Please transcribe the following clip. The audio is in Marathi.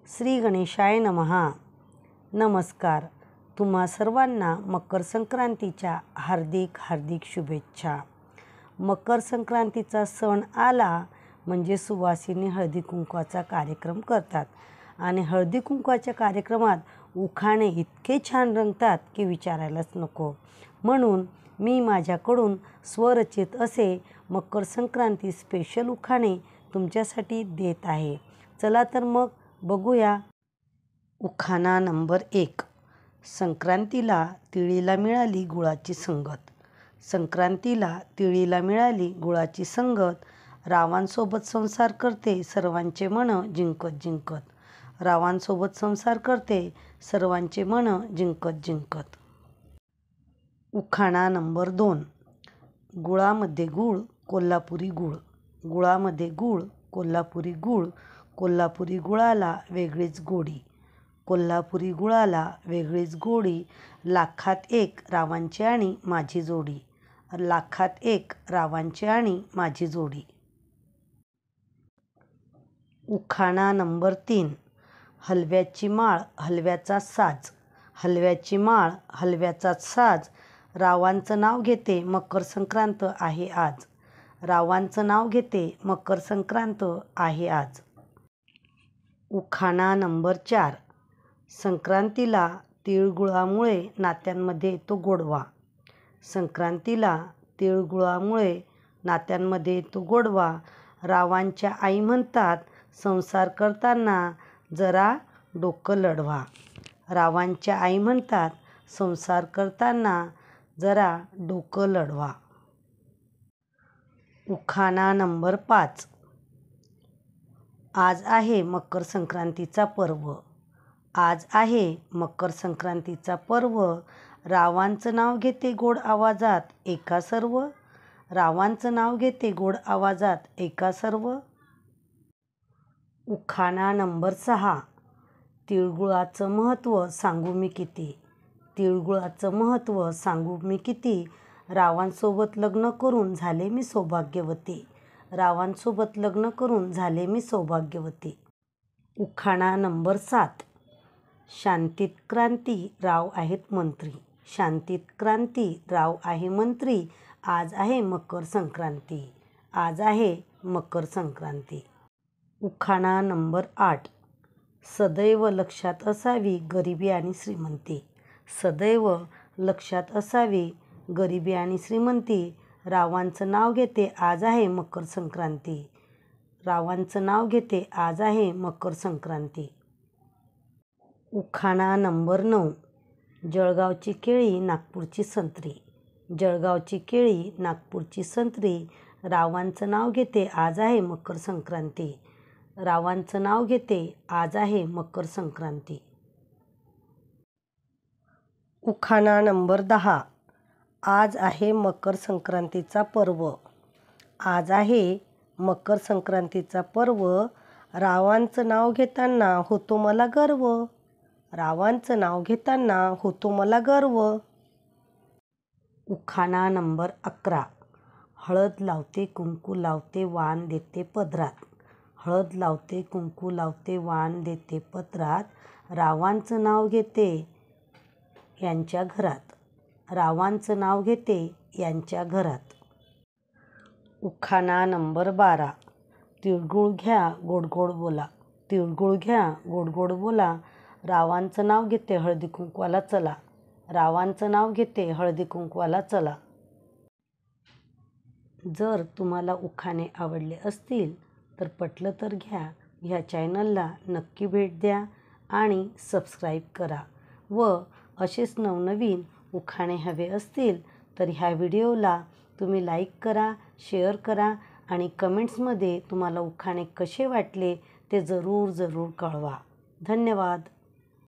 श्री गणेशाय नमः. नमस्कार. तुम्हा सर्वांना मकर संक्रांतीच्या हार्दिक हार्दिक शुभेच्छा. मकर संक्रांतीचा सण आला म्हणजे सुवासिनी हळदी कुंकवाचा कार्यक्रम करतात आणि हळदी कुंकवाच्या कार्यक्रमात उखाणे इतके छान रंगतात की विचारायलाच नको. म्हणून मी माझ्याकडून स्वरचित असे मकर संक्रांती स्पेशल उखाणे तुमच्यासाठी देत आहे. चला तर मग बघूया. उखाणा नंबर 1. संक्रांतीला तिळीला मिळाली गुळाची संगत. संक्रांतीला तिळीला मिळाली गुळाची संगत. रावांसोबत संसार करते सर्वांचे मन जिंकत जिंकत. रावांसोबत संसार करते सर्वांचे मन जिंकत जिंकत. उखाणा नंबर 2. गुळामध्ये गुळ कोल्हापुरी गुळ. गुळामध्ये गुळ कोल्हापुरी गुळ. कोल्हापुरी गुळाला वेगळीच गोडी. कोल्हापुरी गुळाला वेगळीच गोडी. लाखात एक रावांची आणि माझी जोडी. लाखात एक रावांची आणि माझी जोडी. उखाणा नंबर 3. हलव्याची माळ हलव्याचा साज. हलव्याची माळ हलव्याचा साज. रावांचं नाव घेते मकर संक्रांत आहे आज. रावांचं नाव घेते मकर संक्रांत आहे आज. उखाणा नंबर 4. संक्रांतीला तिळगुळामुळे नात्यांमध्ये येतो गोडवा. संक्रांतीला तिळगुळामुळे नात्यांमध्ये येतो गोडवा. रावांच्या आई म्हणतात संसार करताना जरा डोकं लढवा. रावांच्या आई म्हणतात संसार करताना जरा डोकं लढवा. उखाणा नंबर 5. आज आहे मकर संक्रांतीचा पर्व. आज आहे मकर संक्रांतीचा पर्व. रावांचं नाव घेते गोड आवाजात एका सर्व. रावांचं नाव घेते गोड आवाजात एका सर्व. उखाणा नंबर 6. तिळगुळाचं महत्त्व सांगू मी किती. तिळगुळाचं महत्त्व सांगू मी किती. रावांसोबत लग्न करून झाले मी सौभाग्यवती. रावांसोबत लग्न करून झाले मी सौभाग्यवती. उखाणा नंबर 7. शांतीत क्रांती राव आहेत मंत्री. शांतीत क्रांती राव आहे मंत्री. आज आहे मकर संक्रांती. आज आहे मकर संक्रांती. उखाणा नंबर 8. सदैव लक्षात असावी गरिबी आणि श्रीमंती. सदैव लक्षात असावी गरिबी आणि श्रीमंती. रावांचं नाव घेते आज आहे मकर संक्रांती. रावांचं नाव घेते आज आहे मकर संक्रांती. उखाणा नंबर 9. जळगावची केळी नागपूरची संत्री. जळगावची केळी नागपूरची संत्री. रावांचं नाव घेते आज आहे मकर संक्रांती. रावांचं नाव घेते आज आहे मकर संक्रांती. उखाणा नंबर 10. आज आहे मकर संक्रांतीचा पर्व. आज आहे मकर संक्रांतीचा पर्व. रावांचं नाव घेताना होतो मला गर्व. रावांचं नाव घेताना होतो मला गर्व. उखाणा नंबर 11. हळद लावते कुंकू लावते वाण देते पदरात. हळद लावते कुंकू लावते वाण देते पदरात. रावांचं नाव घेते यांच्या घरात. रावांचं नाव घेते यांच्या घरात. उखाणा नंबर 12. तिळगुळ घ्या गोड गोड बोला. तिळगुळ घ्या गोड गोड बोला. रावांचं नाव घेते हळदी कुंकवाला चला. रावांचं नाव घेते हळदी कुंकवाला चला. जर तुम्हाला उखाणे आवडले असतील तर पटलं तर घ्या. ह्या चॅनलला नक्की भेट द्या आणि सबस्क्राईब करा. व असेच नवनवीन उखाणे हवे असतील तर ह्या व्हिडिओला तुम्ही लाईक करा, शेअर करा आणि कमेंट्समध्ये तुम्हाला उखाणे कसे वाटले ते जरूर कळवा. धन्यवाद.